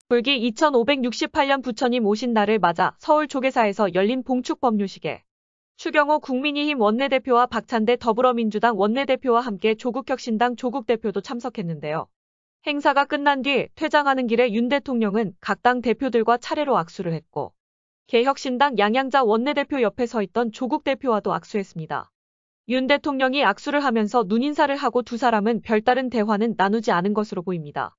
불기 2568년 부처님 오신 날을 맞아 서울 조계사에서 열린 봉축 법요식에 추경호 국민의힘 원내대표와 박찬대 더불어민주당 원내대표와 함께 조국혁신당 조국대표도 참석했는데요. 행사가 끝난 뒤 퇴장하는 길에 윤 대통령은 각 당 대표들과 차례로 악수를 했고 개혁신당 양양자 원내대표 옆에 서 있던 조국 대표와도 악수했습니다. 윤 대통령이 악수를 하면서 눈인사를 하고 두 사람은 별다른 대화는 나누지 않은 것으로 보입니다.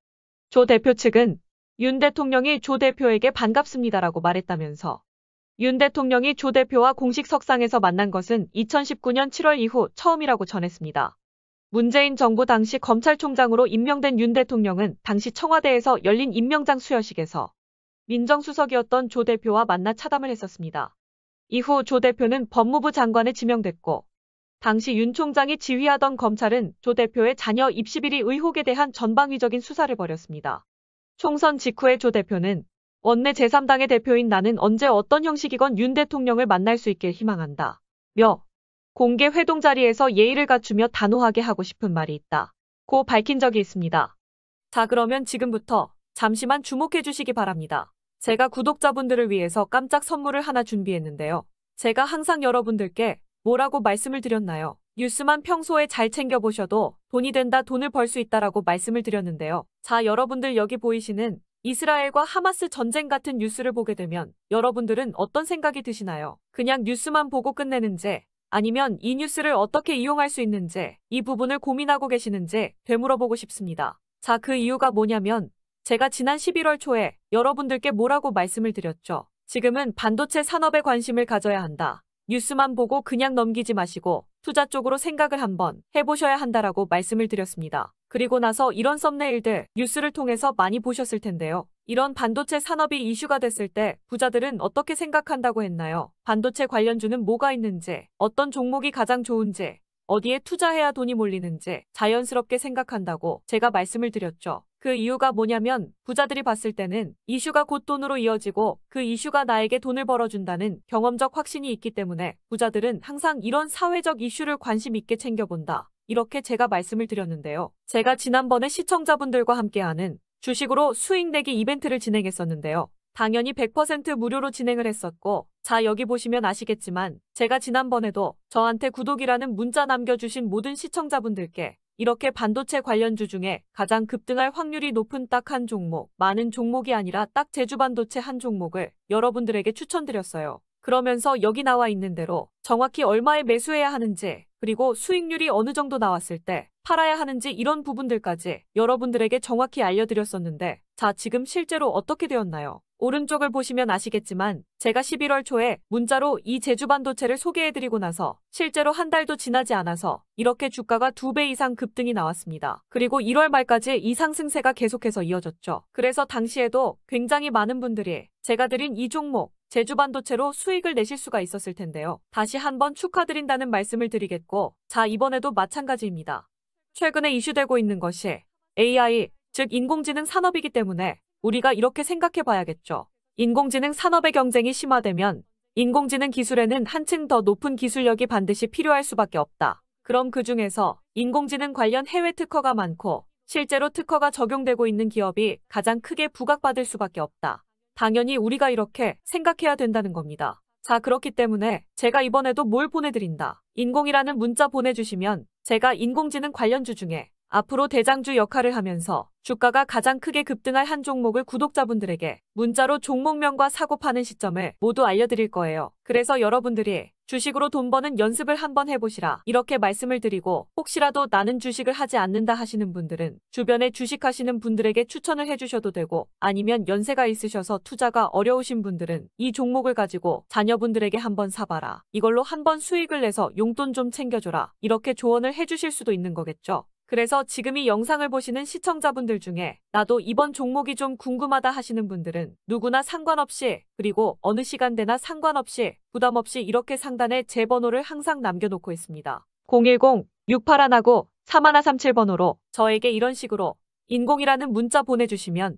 조 대표 측은 윤 대통령이 조 대표에게 반갑습니다라고 말했다면서 윤 대통령이 조 대표와 공식 석상에서 만난 것은 2019년 7월 이후 처음이라고 전했습니다. 문재인 정부 당시 검찰총장으로 임명된 윤 대통령은 당시 청와대에서 열린 임명장 수여식에서 민정수석이었던 조 대표와 만나 차담을 했었습니다. 이후 조 대표는 법무부 장관에 지명됐고 당시 윤 총장이 지휘하던 검찰은 조 대표의 자녀 입시 비리 의혹에 대한 전방위적인 수사를 벌였습니다. 총선 직후에 조 대표는 원내 제3당의 대표인 나는 언제 어떤 형식이건 윤 대통령을 만날 수 있길 희망한다. 며 공개 회동 자리에서 예의를 갖추며 단호하게 하고 싶은 말이 있다. 고 밝힌 적이 있습니다. 자, 그러면 지금부터 잠시만 주목해 주시기 바랍니다. 제가 구독자분들을 위해서 깜짝 선물을 하나 준비했는데요. 제가 항상 여러분들께 뭐라고 말씀을 드렸나요? 뉴스만 평소에 잘 챙겨보셔도 돈이 된다, 돈을 벌 수 있다라고 말씀을 드렸는데요. 자, 여러분들 여기 보이시는 이스라엘과 하마스 전쟁 같은 뉴스를 보게 되면 여러분들은 어떤 생각이 드시나요? 그냥 뉴스만 보고 끝내는지 아니면 이 뉴스를 어떻게 이용할 수 있는지 이 부분을 고민하고 계시는지 되물어보고 싶습니다. 자, 그 이유가 뭐냐면 제가 지난 11월 초에 여러분들께 뭐라고 말씀을 드렸죠. 지금은 반도체 산업에 관심을 가져야 한다. 뉴스만 보고 그냥 넘기지 마시고 투자 쪽으로 생각을 한번 해보셔야 한다라고 말씀을 드렸습니다. 그리고 나서 이런 썸네일들 뉴스를 통해서 많이 보셨을 텐데요. 이런 반도체 산업이 이슈가 됐을 때 부자들은 어떻게 생각한다고 했나요? 반도체 관련주는 뭐가 있는지, 어떤 종목이 가장 좋은지, 어디에 투자해야 돈이 몰리는지 자연스럽게 생각한다고 제가 말씀을 드렸죠. 그 이유가 뭐냐면 부자들이 봤을 때는 이슈가 곧 돈으로 이어지고 그 이슈가 나에게 돈을 벌어준다는 경험적 확신이 있기 때문에 부자들은 항상 이런 사회적 이슈를 관심 있게 챙겨본다. 이렇게 제가 말씀을 드렸는데요. 제가 지난번에 시청자분들과 함께하는 주식으로 수익 내기 이벤트를 진행했었는데요. 당연히 100% 무료로 진행을 했었고 자, 여기 보시면 아시겠지만 제가 지난번에도 저한테 구독이라는 문자 남겨주신 모든 시청자분들께 이렇게 반도체 관련주 중에 가장 급등할 확률이 높은 딱 한 종목, 많은 종목이 아니라 딱 제주반도체 한 종목을 여러분들에게 추천드렸어요. 그러면서 여기 나와 있는 대로 정확히 얼마에 매수해야 하는지 그리고 수익률이 어느 정도 나왔을 때 팔아야 하는지 이런 부분들까지 여러분들에게 정확히 알려드렸었는데 자, 지금 실제로 어떻게 되었나요? 오른쪽을 보시면 아시겠지만 제가 11월 초에 문자로 이 제주반도체를 소개해드리고 나서 실제로 한 달도 지나지 않아서 이렇게 주가가 2배 이상 급등이 나왔습니다. 그리고 1월 말까지 이 상승세가 계속해서 이어졌죠. 그래서 당시에도 굉장히 많은 분들이 제가 드린 이 종목 제주반도체로 수익을 내실 수가 있었을 텐데요. 다시 한번 축하드린다는 말씀을 드리겠고 자, 이번에도 마찬가지입니다. 최근에 이슈되고 있는 것이 AI, 즉 인공지능 산업이기 때문에 우리가 이렇게 생각해 봐야겠죠. 인공지능 산업의 경쟁이 심화되면 인공지능 기술에는 한층 더 높은 기술력이 반드시 필요할 수밖에 없다. 그럼 그 중에서 인공지능 관련 해외 특허가 많고 실제로 특허가 적용되고 있는 기업이 가장 크게 부각받을 수밖에 없다. 당연히 우리가 이렇게 생각해야 된다는 겁니다. 자, 그렇기 때문에 제가 이번에도 뭘 보내드린다. 인공이라는 문자 보내주시면 제가 인공지능 관련주 중에 앞으로 대장주 역할을 하면서 주가가 가장 크게 급등할 한 종목을 구독자분들에게 문자로 종목명과 사고 파는 시점을 모두 알려드릴 거예요. 그래서 여러분들이 주식으로 돈 버는 연습을 한번 해보시라 이렇게 말씀을 드리고 혹시라도 나는 주식을 하지 않는다 하시는 분들은 주변에 주식하시는 분들에게 추천을 해주셔도 되고 아니면 연세가 있으셔서 투자가 어려우신 분들은 이 종목을 가지고 자녀분들에게 한번 사봐라. 이걸로 한번 수익을 내서 용돈 좀 챙겨줘라. 이렇게 조언을 해주실 수도 있는 거겠죠. 그래서 지금 이 영상을 보시는 시청자분들 중에 나도 이번 종목이 좀 궁금하다 하시는 분들은 누구나 상관없이 그리고 어느 시간대나 상관없이 부담 없이 이렇게 상단에 제 번호를 항상 남겨놓고 있습니다. 010-6819-3137번호로 저에게 이런 식으로 인공이라는 문자 보내주시면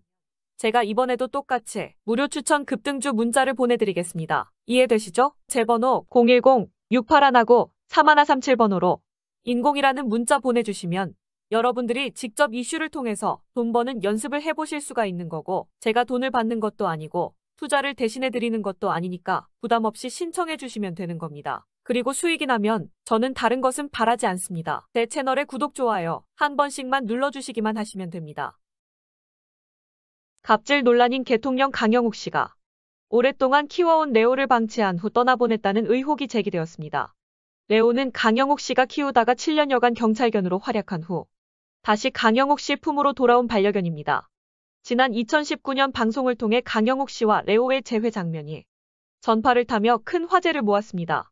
제가 이번에도 똑같이 무료 추천 급등주 문자를 보내드리겠습니다. 이해되시죠? 제 번호 010-6819-3137번호로 인공이라는 문자 보내주시면 여러분들이 직접 이슈를 통해서 돈 버는 연습을 해보실 수가 있는 거고, 제가 돈을 받는 것도 아니고 투자를 대신해 드리는 것도 아니니까 부담 없이 신청해 주시면 되는 겁니다. 그리고 수익이 나면 저는 다른 것은 바라지 않습니다. 제 채널에 구독, 좋아요 한 번씩만 눌러주시기만 하시면 됩니다. 갑질 논란인 대통령 강영욱 씨가 오랫동안 키워온 레오를 방치한 후 떠나보냈다는 의혹이 제기되었습니다. 레오는 강영욱 씨가 키우다가 7년여간 경찰견으로 활약한 후 다시 강영욱 씨 품으로 돌아온 반려견입니다. 지난 2019년 방송을 통해 강영욱 씨와 레오의 재회 장면이 전파를 타며 큰 화제를 모았습니다.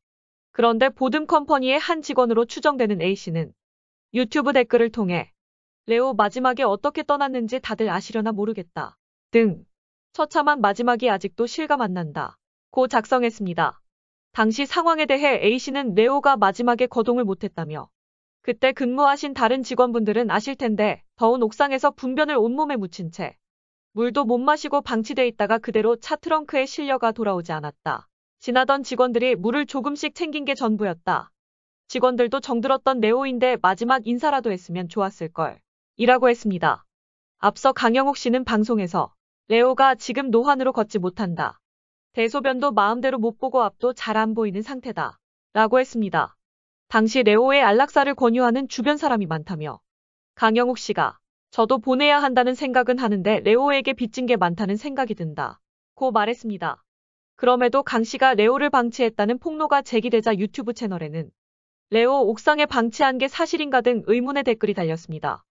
그런데 보듬 컴퍼니의 한 직원으로 추정되는 A씨는 유튜브 댓글을 통해 레오 마지막에 어떻게 떠났는지 다들 아시려나 모르겠다 등 처참한 마지막이 아직도 실감 안 난다 고 작성했습니다. 당시 상황에 대해 A씨는 레오가 마지막에 거동을 못했다며 그때 근무하신 다른 직원분들은 아실 텐데 더운 옥상에서 분변을 온몸에 묻힌 채 물도 못 마시고 방치돼 있다가 그대로 차 트렁크에 실려가 돌아오지 않았다. 지나던 직원들이 물을 조금씩 챙긴 게 전부였다. 직원들도 정들었던 레오인데 마지막 인사라도 했으면 좋았을걸 이라고 했습니다. 앞서 강영욱 씨는 방송에서 레오가 지금 노환으로 걷지 못한다. 대소변도 마음대로 못 보고 앞도 잘 안 보이는 상태다 라고 했습니다. 당시 레오의 안락사를 권유하는 주변 사람이 많다며 강영욱 씨가 저도 보내야 한다는 생각은 하는데 레오에게 빚진 게 많다는 생각이 든다 고 말했습니다. 그럼에도 강 씨가 레오를 방치했다는 폭로가 제기되자 유튜브 채널에는 레오 옥상에 방치한 게 사실인가 등 의문의 댓글이 달렸습니다.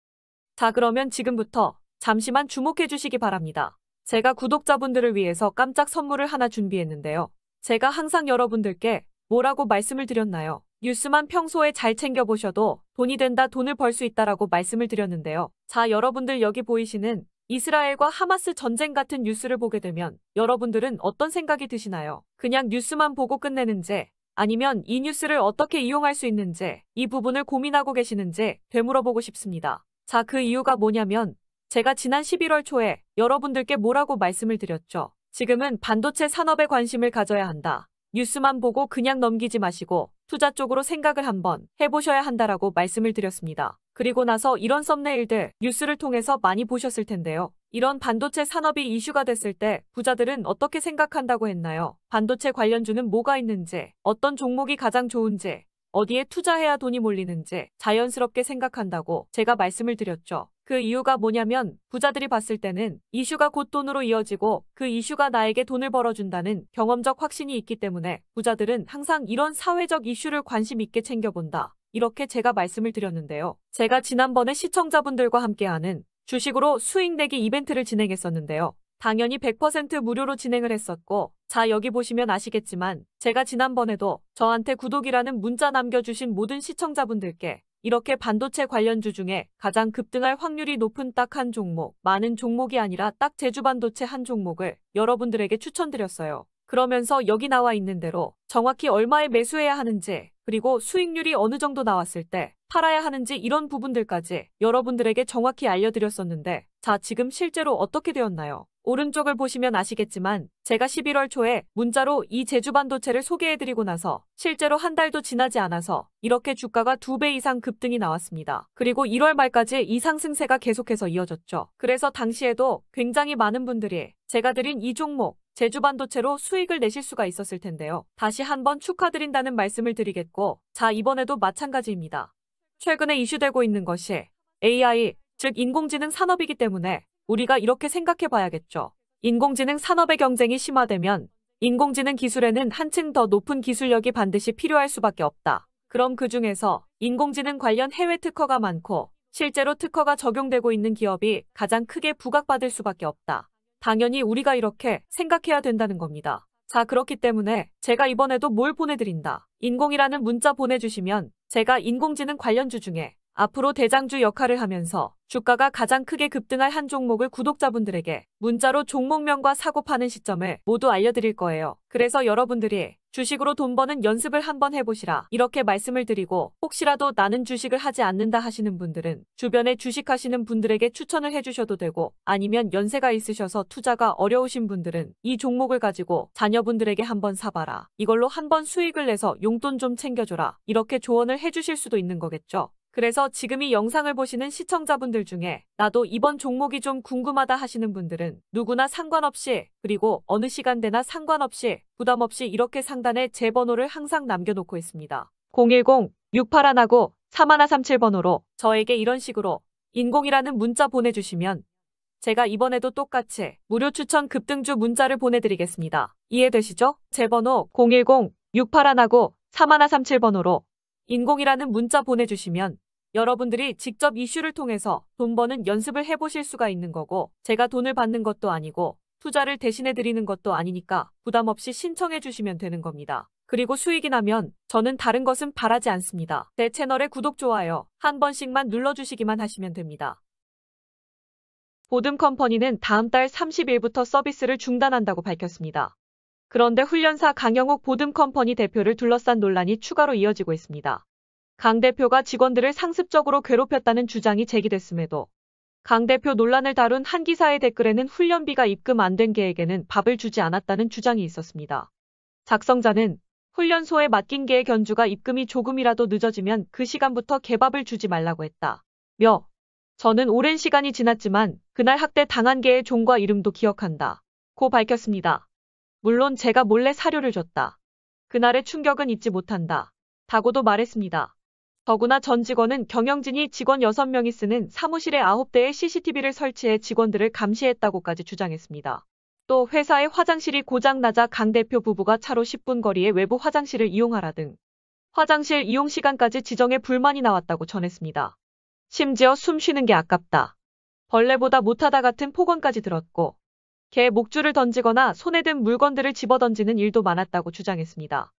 자, 그러면 지금부터 잠시만 주목해 주시기 바랍니다. 제가 구독자분들을 위해서 깜짝 선물을 하나 준비했는데요. 제가 항상 여러분들께 뭐라고 말씀을 드렸나요? 뉴스만 평소에 잘 챙겨보셔도 돈이 된다, 돈을 벌 수 있다라고 말씀을 드렸는데요. 자, 여러분들 여기 보이시는 이스라엘과 하마스 전쟁 같은 뉴스를 보게 되면 여러분들은 어떤 생각이 드시나요? 그냥 뉴스만 보고 끝내는지, 아니면 이 뉴스를 어떻게 이용할 수 있는지 이 부분을 고민하고 계시는지 되물어보고 싶습니다. 자, 그 이유가 뭐냐면 제가 지난 11월 초에 여러분들께 뭐라고 말씀을 드렸죠. 지금은 반도체 산업에 관심을 가져야 한다. 뉴스만 보고 그냥 넘기지 마시고 투자 쪽으로 생각을 한번 해보셔야 한다라고 말씀을 드렸습니다. 그리고 나서 이런 썸네일들 뉴스를 통해서 많이 보셨을 텐데요. 이런 반도체 산업이 이슈가 됐을 때 부자들은 어떻게 생각한다고 했나요? 반도체 관련주는 뭐가 있는지, 어떤 종목이 가장 좋은지, 어디에 투자해야 돈이 몰리는지 자연스럽게 생각한다고 제가 말씀을 드렸죠. 그 이유가 뭐냐면 부자들이 봤을 때는 이슈가 곧 돈으로 이어지고 그 이슈가 나에게 돈을 벌어준다는 경험적 확신이 있기 때문에 부자들은 항상 이런 사회적 이슈를 관심 있게 챙겨본다. 이렇게 제가 말씀을 드렸는데요. 제가 지난번에 시청자분들과 함께하는 주식으로 수익 내기 이벤트를 진행했었는데요. 당연히 100% 무료로 진행을 했었고, 자, 여기 보시면 아시겠지만 제가 지난번에도 저한테 구독이라는 문자 남겨주신 모든 시청자분들께 이렇게 반도체 관련주 중에 가장 급등할 확률이 높은 딱 한 종목, 많은 종목이 아니라 딱 제주반도체 한 종목을 여러분들에게 추천드렸어요. 그러면서 여기 나와 있는 대로 정확히 얼마에 매수해야 하는지, 그리고 수익률이 어느 정도 나왔을 때 팔아야 하는지 이런 부분들까지 여러분들에게 정확히 알려드렸었는데, 자, 지금 실제로 어떻게 되었나요? 오른쪽을 보시면 아시겠지만 제가 11월 초에 문자로 이 제주반도체를 소개해드리고 나서 실제로 한 달도 지나지 않아서 이렇게 주가가 2배 이상 급등이 나왔습니다. 그리고 1월 말까지 이 상승세가 계속해서 이어졌죠. 그래서 당시에도 굉장히 많은 분들이 제가 드린 이 종목 제주반도체로 수익을 내실 수가 있었을 텐데요. 다시 한번 축하드린다는 말씀을 드리겠고, 자, 이번에도 마찬가지입니다. 최근에 이슈되고 있는 것이 AI, 즉 인공지능 산업이기 때문에 우리가 이렇게 생각해 봐야겠죠. 인공지능 산업의 경쟁이 심화되면 인공지능 기술에는 한층 더 높은 기술력이 반드시 필요할 수밖에 없다. 그럼 그 중에서 인공지능 관련 해외 특허가 많고 실제로 특허가 적용되고 있는 기업이 가장 크게 부각받을 수밖에 없다. 당연히 우리가 이렇게 생각해야 된다는 겁니다. 자, 그렇기 때문에 제가 이번에도 뭘 보내드린다. 인공이라는 문자 보내주시면 제가 인공지능 관련주 중에 앞으로 대장주 역할을 하면서 주가가 가장 크게 급등할 한 종목을 구독자분들에게 문자로 종목명과 사고 파는 시점을 모두 알려드릴 거예요. 그래서 여러분들이 주식으로 돈 버는 연습을 한번 해보시라 이렇게 말씀을 드리고, 혹시라도 나는 주식을 하지 않는다 하시는 분들은 주변에 주식하시는 분들에게 추천을 해주셔도 되고, 아니면 연세가 있으셔서 투자가 어려우신 분들은 이 종목을 가지고 자녀분들에게 한번 사봐라, 이걸로 한번 수익을 내서 용돈 좀 챙겨줘라, 이렇게 조언을 해주실 수도 있는 거겠죠. 그래서 지금 이 영상을 보시는 시청자분들 중에 나도 이번 종목이 좀 궁금하다 하시는 분들은 누구나 상관없이 그리고 어느 시간대나 상관없이 부담 없이 이렇게 상단에 제 번호를 항상 남겨놓고 있습니다. 010-6819-3137번호로 저에게 이런 식으로 인공이라는 문자 보내주시면 제가 이번에도 똑같이 무료 추천 급등주 문자를 보내드리겠습니다. 이해되시죠? 제 번호 010-6819-3137번호로 인공이라는 문자 보내주시면 여러분들이 직접 이슈를 통해서 돈 버는 연습을 해보실 수가 있는 거고 제가 돈을 받는 것도 아니고 투자를 대신해 드리는 것도 아니니까 부담 없이 신청해 주시면 되는 겁니다. 그리고 수익이 나면 저는 다른 것은 바라지 않습니다. 제 채널에 구독, 좋아요 한 번씩만 눌러주시기만 하시면 됩니다. 보듬컴퍼니는 다음 달 30일부터 서비스를 중단한다고 밝혔습니다. 그런데 훈련사 강영욱 보듬컴퍼니 대표를 둘러싼 논란이 추가로 이어지고 있습니다. 강 대표가 직원들을 상습적으로 괴롭혔다는 주장이 제기됐음에도 강 대표 논란을 다룬 한 기사의 댓글에는 훈련비가 입금 안 된 개에게는 밥을 주지 않았다는 주장이 있었습니다. 작성자는 훈련소에 맡긴 개의 견주가 입금이 조금이라도 늦어지면 그 시간부터 개밥을 주지 말라고 했다. 저는 오랜 시간이 지났지만 그날 학대 당한 개의 종과 이름도 기억한다. 고 밝혔습니다. 물론 제가 몰래 사료를 줬다. 그날의 충격은 잊지 못한다. 다고도 말했습니다. 더구나 전 직원은 경영진이 직원 6명이 쓰는 사무실에 9대의 CCTV를 설치해 직원들을 감시했다고까지 주장했습니다. 또 회사의 화장실이 고장나자 강 대표 부부가 차로 10분 거리의 외부 화장실을 이용하라 등 화장실 이용 시간까지 지정해 불만이 나왔다고 전했습니다. 심지어 숨 쉬는 게 아깝다. 벌레보다 못하다 같은 폭언까지 들었고 개 목줄을 던지거나 손에 든 물건들을 집어던지는 일도 많았다고 주장했습니다.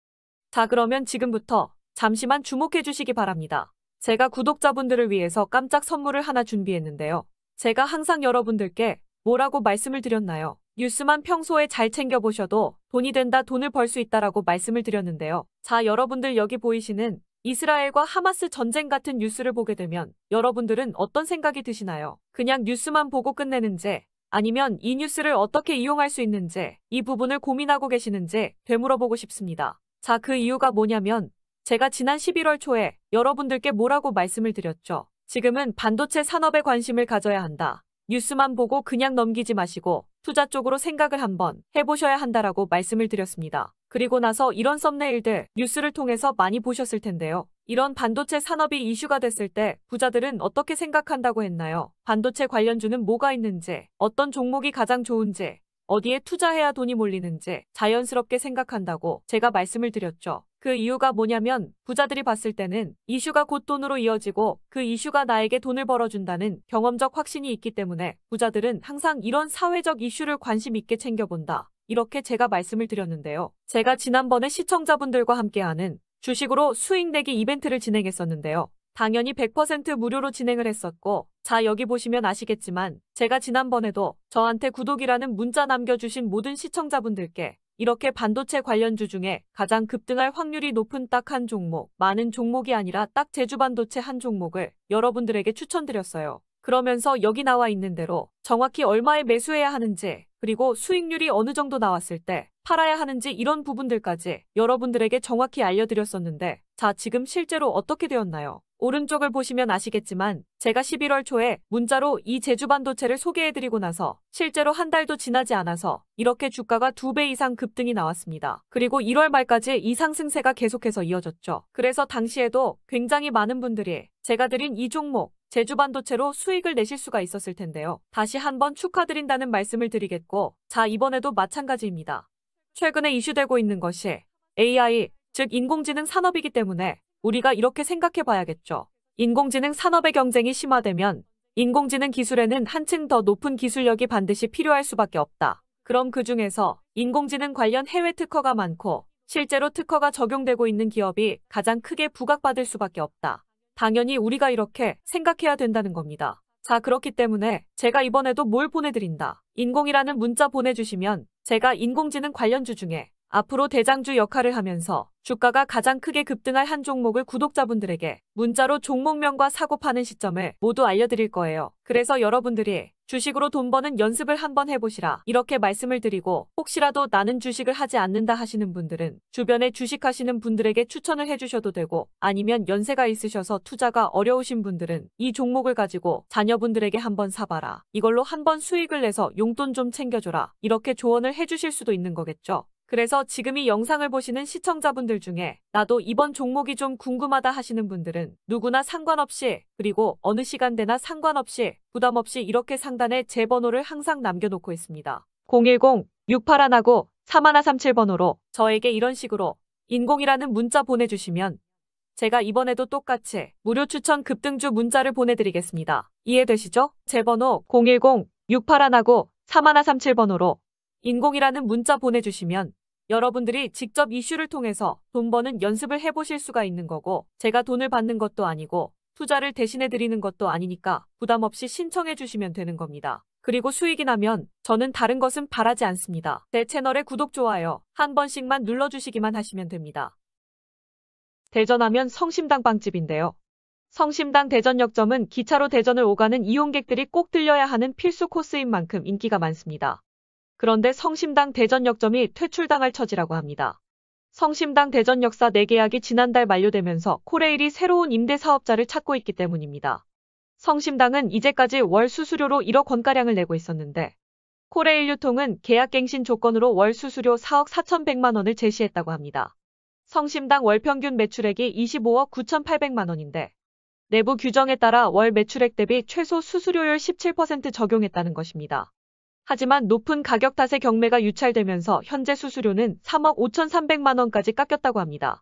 자, 그러면 지금부터 잠시만 주목해 주시기 바랍니다. 제가 구독자분들을 위해서 깜짝 선물을 하나 준비했는데요. 제가 항상 여러분들께 뭐라고 말씀을 드렸나요? 뉴스만 평소에 잘 챙겨보셔도 돈이 된다, 돈을 벌 수 있다라고 말씀을 드렸는데요. 자, 여러분들 여기 보이시는 이스라엘과 하마스 전쟁 같은 뉴스를 보게 되면 여러분들은 어떤 생각이 드시나요? 그냥 뉴스만 보고 끝내는지 아니면 이 뉴스를 어떻게 이용할 수 있는지 이 부분을 고민하고 계시는지 되물어보고 싶습니다. 자, 그 이유가 뭐냐면 제가 지난 11월 초에 여러분들께 뭐라고 말씀을 드렸죠. 지금은 반도체 산업에 관심을 가져야 한다. 뉴스만 보고 그냥 넘기지 마시고 투자 쪽으로 생각을 한번 해보셔야 한다라고 말씀을 드렸습니다. 그리고 나서 이런 썸네일들 뉴스를 통해서 많이 보셨을 텐데요. 이런 반도체 산업이 이슈가 됐을 때 부자들은 어떻게 생각한다고 했나요? 반도체 관련주는 뭐가 있는지, 어떤 종목이 가장 좋은지, 어디에 투자해야 돈이 몰리는지 자연스럽게 생각한다고 제가 말씀을 드렸죠. 그 이유가 뭐냐면 부자들이 봤을 때는 이슈가 곧 돈으로 이어지고 그 이슈가 나에게 돈을 벌어준다는 경험적 확신이 있기 때문에 부자들은 항상 이런 사회적 이슈를 관심 있게 챙겨본다. 이렇게 제가 말씀을 드렸는데요. 제가 지난번에 시청자분들과 함께하는 주식으로 수익 내기 이벤트를 진행했었는데요. 당연히 100% 무료로 진행을 했었고 자, 여기 보시면 아시겠지만 제가 지난번에도 저한테 구독이라는 문자 남겨주신 모든 시청자분들께 이렇게 반도체 관련주 중에 가장 급등할 확률이 높은 딱 한 종목, 많은 종목이 아니라 딱 제주반도체 한 종목을 여러분들에게 추천드렸어요. 그러면서 여기 나와 있는 대로 정확히 얼마에 매수해야 하는지 그리고 수익률이 어느 정도 나왔을 때 팔아야 하는지 이런 부분들까지 여러분들에게 정확히 알려드렸었는데 자, 지금 실제로 어떻게 되었나요? 오른쪽을 보시면 아시겠지만 제가 11월 초에 문자로 이 제주반도체를 소개해드리고 나서 실제로 한 달도 지나지 않아서 이렇게 주가가 2배 이상 급등이 나왔습니다. 그리고 1월 말까지 이 상승세가 계속해서 이어졌죠. 그래서 당시에도 굉장히 많은 분들이 제가 드린 이 종목 제주반도체로 수익을 내실 수가 있었을 텐데요. 다시 한번 축하드린다는 말씀을 드리겠고 자, 이번에도 마찬가지입니다. 최근에 이슈되고 있는 것이 AI, 즉 인공지능 산업이기 때문에 우리가 이렇게 생각해 봐야겠죠. 인공지능 산업의 경쟁이 심화되면 인공지능 기술에는 한층 더 높은 기술력이 반드시 필요할 수밖에 없다. 그럼 그 중에서 인공지능 관련 해외 특허가 많고 실제로 특허가 적용되고 있는 기업이 가장 크게 부각받을 수밖에 없다. 당연히 우리가 이렇게 생각해야 된다는 겁니다. 자, 그렇기 때문에 제가 이번에도 뭘 보내드린다. 인공이라는 문자 보내주시면 제가 인공지능 관련주 중에 앞으로 대장주 역할을 하면서 주가가 가장 크게 급등할 한 종목을 구독자분들에게 문자로 종목명과 사고 파는 시점을 모두 알려드릴 거예요. 그래서 여러분들이 주식으로 돈 버는 연습을 한번 해보시라 이렇게 말씀을 드리고, 혹시라도 나는 주식을 하지 않는다 하시는 분들은 주변에 주식하시는 분들에게 추천을 해주셔도 되고, 아니면 연세가 있으셔서 투자가 어려우신 분들은 이 종목을 가지고 자녀분들에게 한번 사봐라, 이걸로 한번 수익을 내서 용돈 좀 챙겨줘라, 이렇게 조언을 해주실 수도 있는 거겠죠. 그래서 지금 이 영상을 보시는 시청자분들 중에 나도 이번 종목이 좀 궁금하다 하시는 분들은 누구나 상관없이, 그리고 어느 시간대나 상관없이 부담 없이 이렇게 상단에 제 번호를 항상 남겨놓고 있습니다. 010-6819-3137번호로 저에게 이런 식으로 인공이라는 문자 보내주시면 제가 이번에도 똑같이 무료 추천 급등주 문자를 보내드리겠습니다. 이해되시죠? 제 번호 010-6819-3137번호로 인공이라는 문자 보내주시면 여러분들이 직접 이슈를 통해서 돈 버는 연습을 해보실 수가 있는 거고, 제가 돈을 받는 것도 아니고 투자를 대신해 드리는 것도 아니니까 부담 없이 신청해 주시면 되는 겁니다. 그리고 수익이 나면 저는 다른 것은 바라지 않습니다. 제 채널에 구독, 좋아요 한 번씩만 눌러주시기만 하시면 됩니다. 대전하면 성심당 빵집인데요. 성심당 대전역점은 기차로 대전을 오가는 이용객들이 꼭 들려야 하는 필수 코스인 만큼 인기가 많습니다. 그런데 성심당 대전역점이 퇴출당할 처지라고 합니다. 성심당 대전역사 내계약이 지난달 만료되면서 코레일이 새로운 임대 사업자를 찾고 있기 때문입니다. 성심당은 이제까지 월 수수료로 1억 원가량을 내고 있었는데, 코레일 유통은 계약갱신 조건으로 월 수수료 4억 4,100만 원을 제시했다고 합니다. 성심당 월 평균 매출액이 25억 9,800만 원인데 내부 규정에 따라 월 매출액 대비 최소 수수료율 17% 적용했다는 것입니다. 하지만 높은 가격 탓에 경매가 유찰되면서 현재 수수료는 3억 5,300만 원까지 깎였다고 합니다.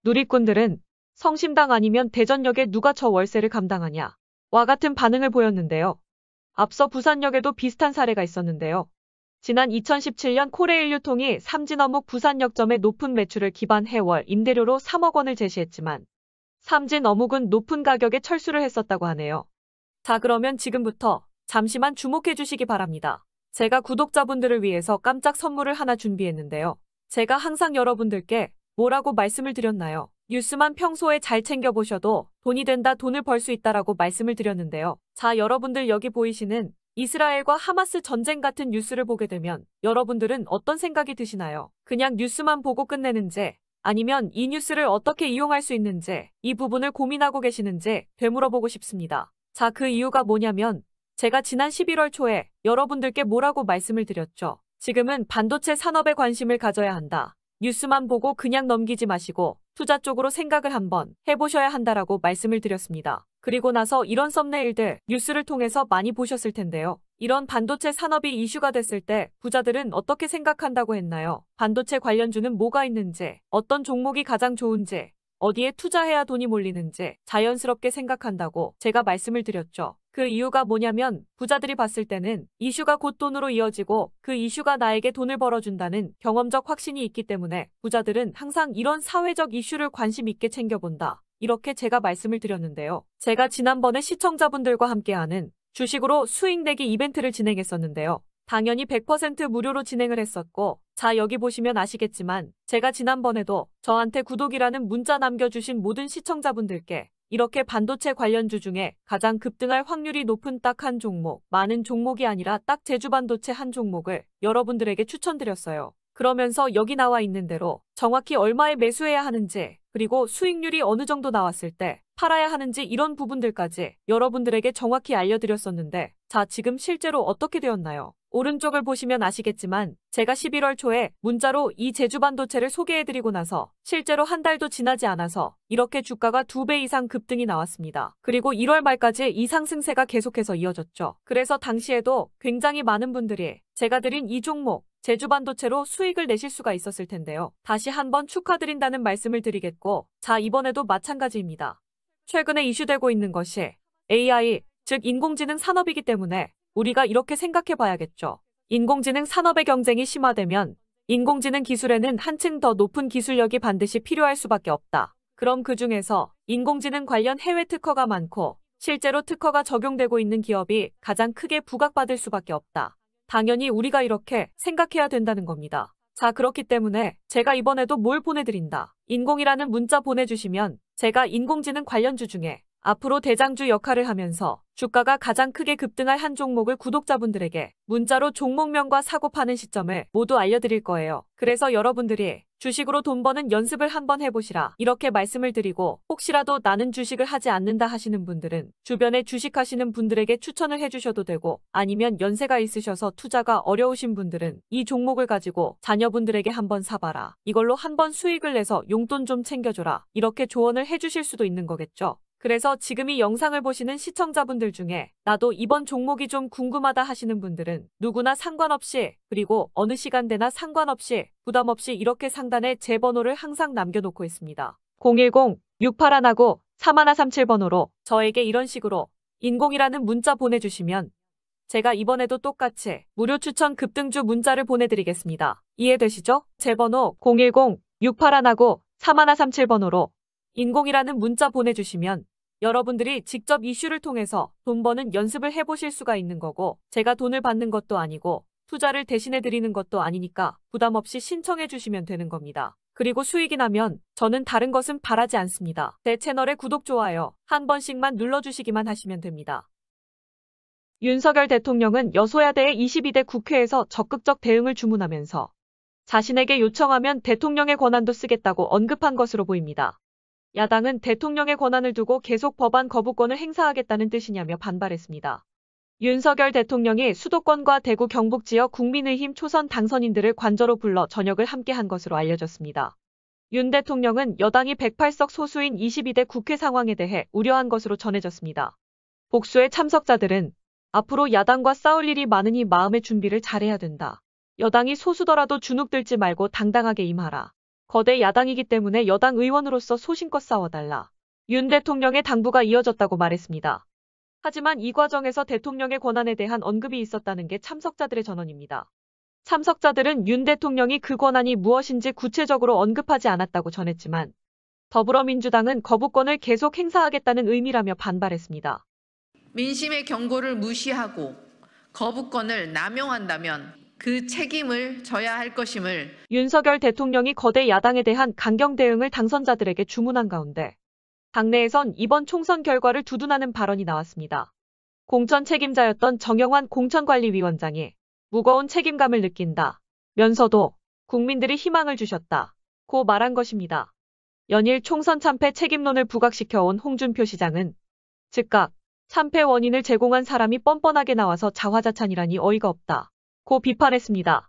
누리꾼들은 성심당 아니면 대전역에 누가 저 월세를 감당하냐 와 같은 반응을 보였는데요. 앞서 부산역에도 비슷한 사례가 있었는데요. 지난 2017년 코레일 유통이 삼진어묵 부산역점의 높은 매출을 기반해 월 임대료로 3억 원을 제시했지만 삼진어묵은 높은 가격에 철수를 했었다고 하네요. 자, 그러면 지금부터 잠시만 주목해 주시기 바랍니다. 제가 구독자분들을 위해서 깜짝 선물을 하나 준비했는데요. 제가 항상 여러분들께 뭐라고 말씀을 드렸나요? 뉴스만 평소에 잘 챙겨보셔도 돈이 된다, 돈을 벌 수 있다라고 말씀을 드렸는데요. 자, 여러분들 여기 보이시는 이스라엘과 하마스 전쟁 같은 뉴스를 보게 되면 여러분들은 어떤 생각이 드시나요? 그냥 뉴스만 보고 끝내는지, 아니면 이 뉴스를 어떻게 이용할 수 있는지 이 부분을 고민하고 계시는지 되물어보고 싶습니다. 자, 그 이유가 뭐냐면 제가 지난 11월 초에 여러분들께 뭐라고 말씀을 드렸죠. 지금은 반도체 산업에 관심을 가져야 한다. 뉴스만 보고 그냥 넘기지 마시고 투자 쪽으로 생각을 한번 해보셔야 한다라고 말씀을 드렸습니다. 그리고 나서 이런 썸네일들 뉴스를 통해서 많이 보셨을 텐데요. 이런 반도체 산업이 이슈가 됐을 때 부자들은 어떻게 생각한다고 했나요? 반도체 관련주는 뭐가 있는지, 어떤 종목이 가장 좋은지, 어디에 투자해야 돈이 몰리는지 자연스럽게 생각한다고 제가 말씀을 드렸죠. 그 이유가 뭐냐면 부자들이 봤을 때는 이슈가 곧 돈으로 이어지고 그 이슈가 나에게 돈을 벌어준다는 경험적 확신이 있기 때문에 부자들은 항상 이런 사회적 이슈를 관심 있게 챙겨본다. 이렇게 제가 말씀을 드렸는데요. 제가 지난번에 시청자분들과 함께하는 주식으로 수익 내기 이벤트를 진행했었는데요. 당연히 100% 무료로 진행을 했었고, 자, 여기 보시면 아시겠지만 제가 지난번에도 저한테 구독이라는 문자 남겨주신 모든 시청자분들께 이렇게 반도체 관련주 중에 가장 급등할 확률이 높은 딱 한 종목, 많은 종목이 아니라 딱 제주반도체 한 종목을 여러분들에게 추천드렸어요. 그러면서 여기 나와 있는 대로 정확히 얼마에 매수해야 하는지, 그리고 수익률이 어느 정도 나왔을 때 팔아야 하는지 이런 부분들까지 여러분들에게 정확히 알려드렸었는데, 자, 지금 실제로 어떻게 되었나요? 오른쪽을 보시면 아시겠지만 제가 11월 초에 문자로 이 제주반도체를 소개해드리고 나서 실제로 한 달도 지나지 않아서 이렇게 주가가 2배 이상 급등이 나왔습니다. 그리고 1월 말까지 이 상승세가 계속해서 이어졌죠. 그래서 당시에도 굉장히 많은 분들이 제가 드린 이 종목 제주반도체로 수익을 내실 수가 있었을 텐데요. 다시 한번 축하드린다는 말씀을 드리겠고, 자, 이번에도 마찬가지입니다. 최근에 이슈되고 있는 것이 AI, 즉 인공지능 산업이기 때문에 우리가 이렇게 생각해 봐야겠죠. 인공지능 산업의 경쟁이 심화되면 인공지능 기술에는 한층 더 높은 기술력이 반드시 필요할 수밖에 없다. 그럼 그 중에서 인공지능 관련 해외 특허가 많고 실제로 특허가 적용되고 있는 기업이 가장 크게 부각받을 수밖에 없다. 당연히 우리가 이렇게 생각해야 된다는 겁니다. 자, 그렇기 때문에 제가 이번에도 뭘 보내드린다. 인공이라는 문자 보내주시면 제가 인공지능 관련주 중에 앞으로 대장주 역할을 하면서 주가가 가장 크게 급등할 한 종목을 구독자분들에게 문자로 종목명과 사고 파는 시점을 모두 알려드릴 거예요. 그래서 여러분들이 주식으로 돈 버는 연습을 한번 해보시라 이렇게 말씀을 드리고, 혹시라도 나는 주식을 하지 않는다 하시는 분들은 주변에 주식하시는 분들에게 추천을 해주셔도 되고, 아니면 연세가 있으셔서 투자가 어려우신 분들은 이 종목을 가지고 자녀분들에게 한번 사봐라, 이걸로 한번 수익을 내서 용돈 좀 챙겨줘라, 이렇게 조언을 해주실 수도 있는 거겠죠. 그래서 지금 이 영상을 보시는 시청자분들 중에 나도 이번 종목이 좀 궁금하다 하시는 분들은 누구나 상관없이, 그리고 어느 시간대나 상관없이 부담없이 이렇게 상단에 제 번호를 항상 남겨놓고 있습니다. 010-6819-3137번호로 저에게 이런 식으로 인공이라는 문자 보내주시면 제가 이번에도 똑같이 무료 추천 급등주 문자를 보내드리겠습니다. 이해되시죠? 제 번호 010-6819-3137번호로 인공이라는 문자 보내주시면 여러분들이 직접 이슈를 통해서 돈 버는 연습을 해보실 수가 있는 거고, 제가 돈을 받는 것도 아니고 투자를 대신해 드리는 것도 아니니까 부담 없이 신청해 주시면 되는 겁니다. 그리고 수익이 나면 저는 다른 것은 바라지 않습니다. 제 채널에 구독, 좋아요 한 번씩만 눌러주시기만 하시면 됩니다. 윤석열 대통령은 여소야대의 22대 국회에서 적극적 대응을 주문하면서 자신에게 요청하면 대통령의 권한도 쓰겠다고 언급한 것으로 보입니다. 야당은 대통령의 권한을 두고 계속 법안 거부권을 행사하겠다는 뜻이냐며 반발했습니다. 윤석열 대통령이 수도권과 대구 경북 지역 국민의힘 초선 당선인들을 관저로 불러 저녁을 함께한 것으로 알려졌습니다. 윤 대통령은 여당이 108석 소수인 22대 국회 상황에 대해 우려한 것으로 전해졌습니다. 복수의 참석자들은 앞으로 야당과 싸울 일이 많으니 마음의 준비를 잘해야 된다. 여당이 소수더라도 주눅 들지 말고 당당하게 임하라. 거대 야당이기 때문에 여당 의원으로서 소신껏 싸워달라. 윤 대통령의 당부가 이어졌다고 말했습니다. 하지만 이 과정에서 대통령의 권한에 대한 언급이 있었다는 게 참석자들의 전언입니다. 참석자들은 윤 대통령이 그 권한이 무엇인지 구체적으로 언급하지 않았다고 전했지만 더불어민주당은 거부권을 계속 행사하겠다는 의미라며 반발했습니다. 민심의 경고를 무시하고 거부권을 남용한다면 그 책임을 져야 할 것임을 윤석열 대통령이 거대 야당에 대한 강경 대응을 당선자들에게 주문한 가운데 당내에선 이번 총선 결과를 두둔하는 발언이 나왔습니다. 공천 책임자였던 정영환 공천관리위원장이 무거운 책임감을 느낀다 면서도 국민들이 희망을 주셨다 고 말한 것입니다. 연일 총선 참패 책임론을 부각시켜온 홍준표 시장은 즉각 참패 원인을 제공한 사람이 뻔뻔하게 나와서 자화자찬이라니 어이가 없다 고 비판했습니다.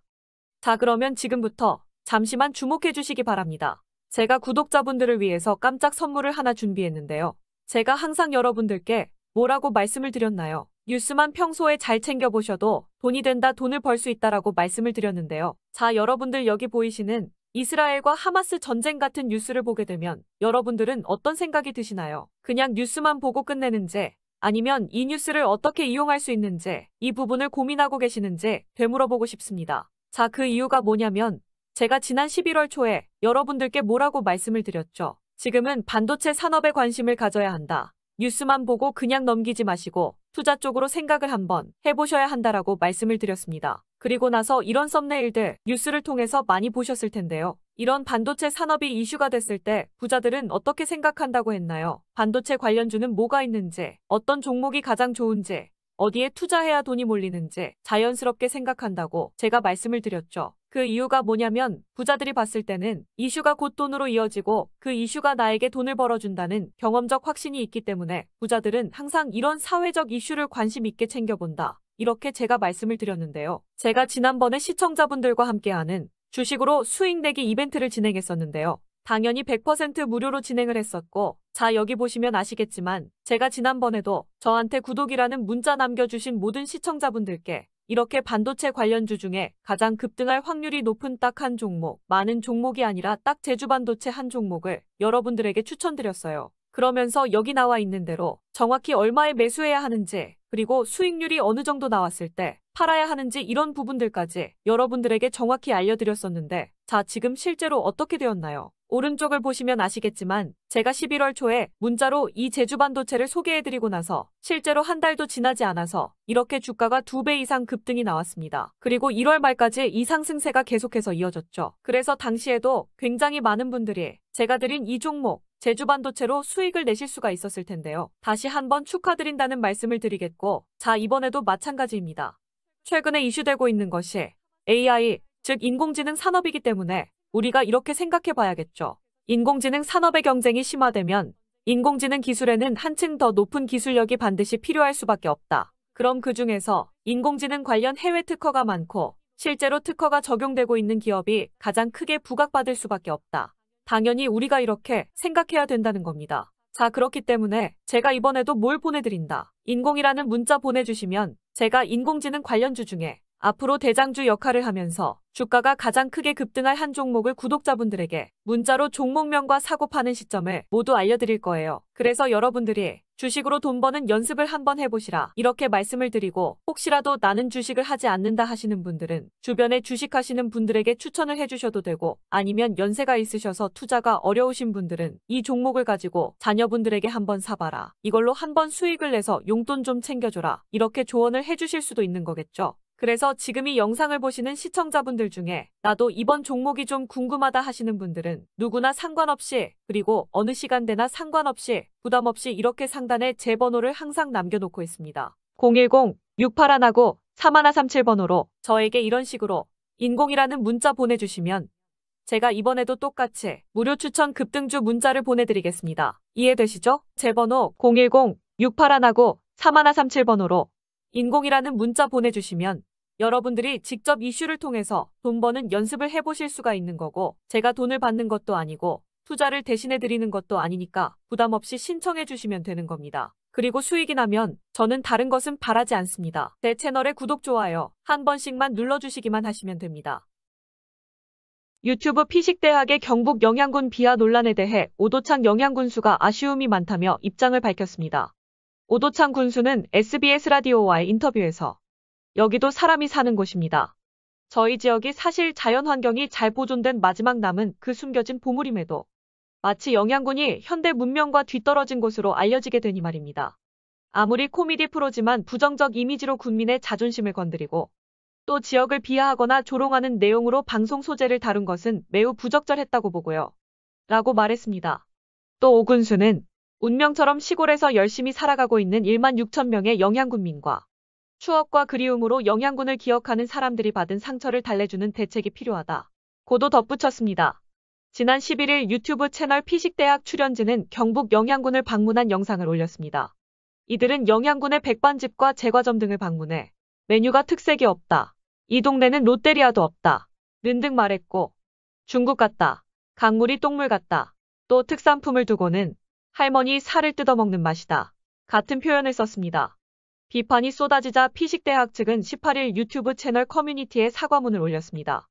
자, 그러면 지금부터 잠시만 주목해 주시기 바랍니다. 제가 구독자분들을 위해서 깜짝 선물을 하나 준비했는데요. 제가 항상 여러분들께 뭐라고 말씀을 드렸나요? 뉴스만 평소에 잘 챙겨보셔도 돈이 된다, 돈을 벌 수 있다라고 말씀을 드렸는데요. 자, 여러분들 여기 보이시는 이스라엘과 하마스 전쟁 같은 뉴스를 보게 되면 여러분들은 어떤 생각이 드시나요? 그냥 뉴스만 보고 끝내는지, 아니면 이 뉴스를 어떻게 이용할 수 있는지 이 부분을 고민하고 계시는지 되물어보고 싶습니다. 자, 그 이유가 뭐냐면 제가 지난 11월 초에 여러분들께 뭐라고 말씀을 드렸죠. 지금은 반도체 산업에 관심을 가져야 한다. 뉴스만 보고 그냥 넘기지 마시고 투자 쪽으로 생각을 한번 해보셔야 한다라고 말씀을 드렸습니다. 그리고 나서 이런 썸네일들 뉴스를 통해서 많이 보셨을 텐데요. 이런 반도체 산업이 이슈가 됐을 때 부자들은 어떻게 생각한다고 했나요? 반도체 관련주는 뭐가 있는지, 어떤 종목이 가장 좋은지, 어디에 투자해야 돈이 몰리는지 자연스럽게 생각한다고 제가 말씀을 드렸죠. 그 이유가 뭐냐면 부자들이 봤을 때는 이슈가 곧 돈으로 이어지고 그 이슈가 나에게 돈을 벌어준다는 경험적 확신이 있기 때문에 부자들은 항상 이런 사회적 이슈를 관심 있게 챙겨본다. 이렇게 제가 말씀을 드렸는데요. 제가 지난번에 시청자분들과 함께하는 주식으로 수익 내기 이벤트를 진행했었는데요. 당연히 100% 무료로 진행을 했었고, 자, 여기 보시면 아시겠지만 제가 지난번에도 저한테 구독이라는 문자 남겨주신 모든 시청자분들께 이렇게 반도체 관련주 중에 가장 급등할 확률이 높은 딱 한 종목, 많은 종목이 아니라 딱 제주반도체 한 종목을 여러분들에게 추천드렸어요. 그러면서 여기 나와 있는 대로 정확히 얼마에 매수해야 하는지, 그리고 수익률이 어느 정도 나왔을 때 팔아야 하는지 이런 부분들까지 여러분들에게 정확히 알려드렸었는데, 자, 지금 실제로 어떻게 되었나요? 오른쪽을 보시면 아시겠지만 제가 11월 초에 문자로 이 제주반도체를 소개해드리고 나서 실제로 한 달도 지나지 않아서 이렇게 주가가 2배 이상 급등이 나왔습니다. 그리고 1월 말까지 이 상승세가 계속해서 이어졌죠. 그래서 당시에도 굉장히 많은 분들이 제가 드린 이 종목 제주반도체로 수익을 내실 수가 있었을 텐데요. 다시 한번 축하드린다는 말씀을 드리겠고, 자, 이번에도 마찬가지입니다. 최근에 이슈되고 있는 것이 AI, 즉 인공지능 산업이기 때문에 우리가 이렇게 생각해 봐야겠죠. 인공지능 산업의 경쟁이 심화되면 인공지능 기술에는 한층 더 높은 기술력이 반드시 필요할 수밖에 없다. 그럼 그 중에서 인공지능 관련 해외 특허가 많고 실제로 특허가 적용되고 있는 기업이 가장 크게 부각받을 수밖에 없다. 당연히 우리가 이렇게 생각해야 된다는 겁니다. 자, 그렇기 때문에 제가 이번에도 뭘 보내드린다. 인공이라는 문자 보내주시면 제가 인공지능 관련주 중에 앞으로 대장주 역할을 하면서 주가가 가장 크게 급등할 한 종목을 구독자분들에게 문자로 종목명과 사고 파는 시점을 모두 알려드릴 거예요. 그래서 여러분들이 주식으로 돈 버는 연습을 한번 해보시라 이렇게 말씀을 드리고, 혹시라도 나는 주식을 하지 않는다 하시는 분들은 주변에 주식하시는 분들에게 추천을 해주셔도 되고, 아니면 연세가 있으셔서 투자가 어려우신 분들은 이 종목을 가지고 자녀분들에게 한번 사봐라, 이걸로 한번 수익을 내서 용돈 좀 챙겨줘라, 이렇게 조언을 해주실 수도 있는 거겠죠. 그래서 지금 이 영상을 보시는 시청자분들 중에 나도 이번 종목이 좀 궁금하다 하시는 분들은 누구나 상관없이, 그리고 어느 시간대나 상관없이 부담 없이 이렇게 상단에 제 번호를 항상 남겨놓고 있습니다. 010-6819-3137번호로 저에게 이런 식으로 인공이라는 문자 보내주시면 제가 이번에도 똑같이 무료 추천 급등주 문자를 보내드리겠습니다. 이해되시죠? 제 번호 010-6819-3137번호로 인공이라는 문자 보내주시면 여러분들이 직접 이슈를 통해서 돈 버는 연습을 해보실 수가 있는 거고, 제가 돈을 받는 것도 아니고 투자를 대신해 드리는 것도 아니니까 부담 없이 신청해 주시면 되는 겁니다. 그리고 수익이 나면 저는 다른 것은 바라지 않습니다. 제 채널에 구독, 좋아요 한 번씩만 눌러주시기만 하시면 됩니다. 유튜브 피식대학의 경북 영양군 비하 논란에 대해 오도창 영양군수가 아쉬움이 많다며 입장을 밝혔습니다. 오도창 군수는 SBS 라디오와의 인터뷰에서 여기도 사람이 사는 곳입니다. 저희 지역이 사실 자연환경이 잘 보존된 마지막 남은 그 숨겨진 보물임에도 마치 영양군이 현대 문명과 뒤떨어진 곳으로 알려지게 되니 말입니다. 아무리 코미디 프로지만 부정적 이미지로 군민의 자존심을 건드리고 또 지역을 비하하거나 조롱하는 내용으로 방송 소재를 다룬 것은 매우 부적절했다고 보고요. 라고 말했습니다. 또 오 군수는 운명처럼 시골에서 열심히 살아가고 있는 1만 6천 명의 영양군민과 추억과 그리움으로 영양군을 기억하는 사람들이 받은 상처를 달래주는 대책이 필요하다. 고도 덧붙였습니다. 지난 11일 유튜브 채널 피식대학 출연진은 경북 영양군을 방문한 영상을 올렸습니다. 이들은 영양군의 백반집과 제과점 등을 방문해 메뉴가 특색이 없다, 이 동네는 롯데리아도 없다 는 등 말했고, 중국 같다, 강물이 똥물 같다, 또 특산품을 두고는 할머니 살을 뜯어먹는 맛이다 같은 표현을 썼습니다. 비판이 쏟아지자 피식대학 측은 18일 유튜브 채널 커뮤니티에 사과문을 올렸습니다.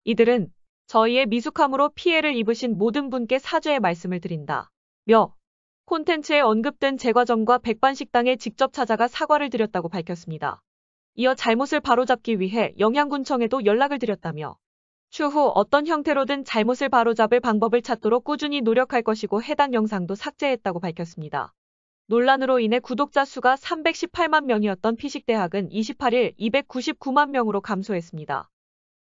이들은 저희의 미숙함으로 피해를 입으신 모든 분께 사죄의 말씀을 드린다 며 콘텐츠에 언급된 제과점과 백반식당에 직접 찾아가 사과를 드렸다고 밝혔습니다. 이어 잘못을 바로잡기 위해 영양군청에도 연락을 드렸다며 추후 어떤 형태로든 잘못을 바로잡을 방법을 찾도록 꾸준히 노력할 것이고 해당 영상도 삭제했다고 밝혔습니다. 논란으로 인해 구독자 수가 318만 명이었던 피식대학은 28일 299만 명으로 감소했습니다.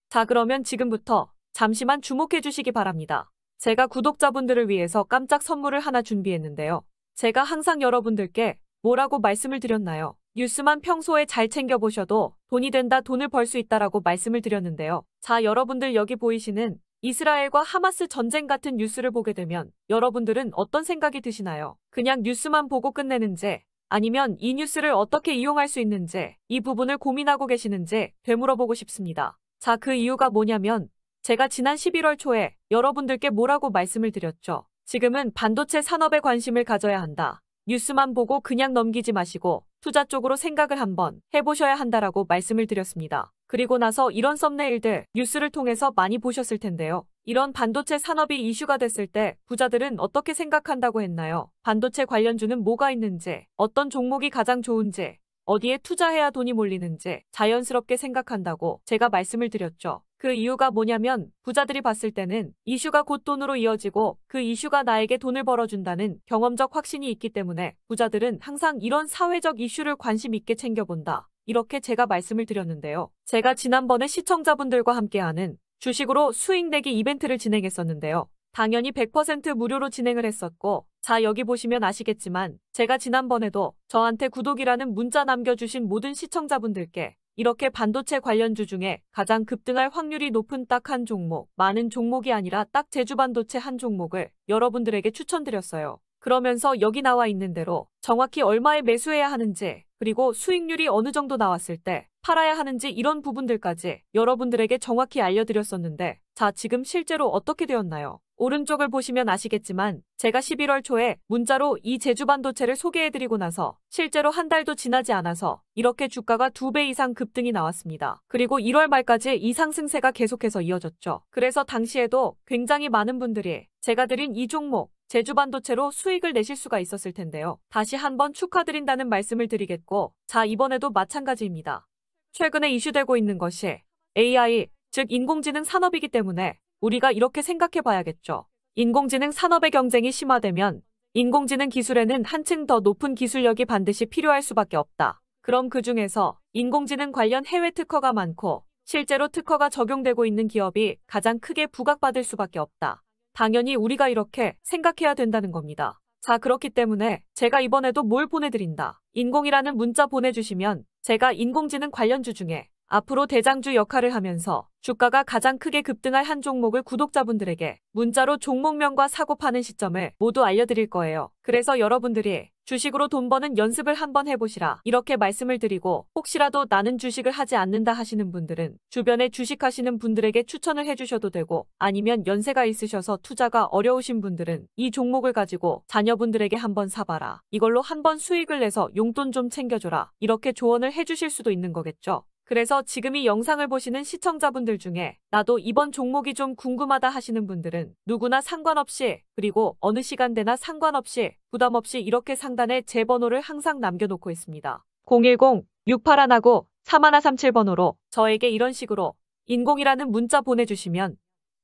자, 그러면 지금부터 잠시만 주목해 주시기 바랍니다. 제가 구독자분들을 위해서 깜짝 선물을 하나 준비했는데요. 제가 항상 여러분들께 뭐라고 말씀을 드렸나요? 뉴스만 평소에 잘 챙겨보셔도 돈이 된다, 돈을 벌 수 있다라고 말씀을 드렸는데요. 자, 여러분들 여기 보이시는 이스라엘과 하마스 전쟁 같은 뉴스를 보게 되면 여러분들은 어떤 생각이 드시나요? 그냥 뉴스만 보고 끝내는지, 아니면 이 뉴스를 어떻게 이용할 수 있는지 이 부분을 고민하고 계시는지 되물어보고 싶습니다. 자, 그 이유가 뭐냐면 제가 지난 11월 초에 여러분들께 뭐라고 말씀을 드렸죠. 지금은 반도체 산업에 관심을 가져야 한다. 뉴스만 보고 그냥 넘기지 마시고 투자 쪽으로 생각을 한번 해보셔야 한다라고 말씀을 드렸습니다. 그리고 나서 이런 썸네일들 뉴스를 통해서 많이 보셨을 텐데요. 이런 반도체 산업이 이슈가 됐을 때 부자들은 어떻게 생각한다고 했나요? 반도체 관련주는 뭐가 있는지, 어떤 종목이 가장 좋은지, 어디에 투자해야 돈이 몰리는지 자연스럽게 생각한다고 제가 말씀을 드렸죠. 그 이유가 뭐냐면 부자들이 봤을 때는 이슈가 곧 돈으로 이어지고 그 이슈가 나에게 돈을 벌어준다는 경험적 확신이 있기 때문에 부자들은 항상 이런 사회적 이슈를 관심 있게 챙겨본다. 이렇게 제가 말씀을 드렸는데요. 제가 지난번에 시청자분들과 함께하는 주식으로 수익 내기 이벤트를 진행했었는데요. 당연히 100% 무료로 진행을 했었고, 자, 여기 보시면 아시겠지만 제가 지난번에도 저한테 구독이라는 문자 남겨주신 모든 시청자분들께 이렇게 반도체 관련주 중에 가장 급등할 확률이 높은 딱 한 종목, 많은 종목이 아니라 딱 제주반도체 한 종목을 여러분들에게 추천드렸어요. 그러면서 여기 나와 있는 대로 정확히 얼마에 매수해야 하는지, 그리고 수익률이 어느 정도 나왔을 때 팔아야 하는지 이런 부분들까지 여러분들에게 정확히 알려드렸었는데, 자, 지금 실제로 어떻게 되었나요? 오른쪽을 보시면 아시겠지만 제가 11월 초에 문자로 이 제주반도체를 소개해드리고 나서 실제로 한 달도 지나지 않아서 이렇게 주가가 2배 이상 급등이 나왔습니다. 그리고 1월 말까지 이 상승세가 계속해서 이어졌죠. 그래서 당시에도 굉장히 많은 분들이 제가 드린 이 종목 제주반도체로 수익을 내실 수가 있었을 텐데요. 다시 한번 축하드린다는 말씀을 드리겠고, 자, 이번에도 마찬가지입니다. 최근에 이슈되고 있는 것이 AI, 즉 인공지능 산업이기 때문에 우리가 이렇게 생각해 봐야겠죠. 인공지능 산업의 경쟁이 심화되면 인공지능 기술에는 한층 더 높은 기술력이 반드시 필요할 수밖에 없다. 그럼 그 중에서 인공지능 관련 해외 특허가 많고 실제로 특허가 적용되고 있는 기업이 가장 크게 부각받을 수밖에 없다. 당연히 우리가 이렇게 생각해야 된다는 겁니다. 자, 그렇기 때문에 제가 이번에도 뭘 보내드린다. 인공이라는 문자 보내주시면 제가 인공지능 관련주 중에 앞으로 대장주 역할을 하면서 주가가 가장 크게 급등할 한 종목을 구독자분들에게 문자로 종목명과 사고 파는 시점을 모두 알려드릴 거예요. 그래서 여러분들이 주식으로 돈 버는 연습을 한번 해보시라 이렇게 말씀을 드리고, 혹시라도 나는 주식을 하지 않는다 하시는 분들은 주변에 주식하시는 분들에게 추천을 해주셔도 되고, 아니면 연세가 있으셔서 투자가 어려우신 분들은 이 종목을 가지고 자녀분들에게 한번 사봐라. 이걸로 한번 수익을 내서 용돈 좀 챙겨줘라. 이렇게 조언을 해주실 수도 있는 거겠죠. 그래서 지금 이 영상을 보시는 시청자분들 중에 나도 이번 종목이 좀 궁금하다 하시는 분들은 누구나 상관없이, 그리고 어느 시간대나 상관없이 부담 없이 이렇게 상단에 제 번호를 항상 남겨놓고 있습니다. 010-6819-3137번호로 저에게 이런 식으로 인공이라는 문자 보내주시면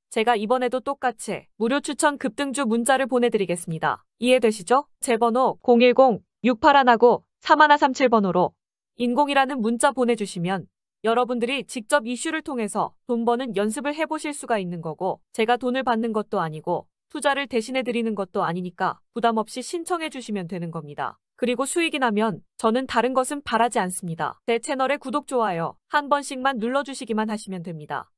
제가 이번에도 똑같이 무료 추천 급등주 문자를 보내드리겠습니다. 이해되시죠? 제 번호 010-6819-3137번호로 인공이라는 문자 보내주시면 여러분들이 직접 이슈를 통해서 돈 버는 연습을 해보실 수가 있는 거고, 제가 돈을 받는 것도 아니고 투자를 대신해 드리는 것도 아니니까 부담 없이 신청해 주시면 되는 겁니다. 그리고 수익이 나면 저는 다른 것은 바라지 않습니다. 제 채널에 구독, 좋아요 한 번씩만 눌러주시기만 하시면 됩니다.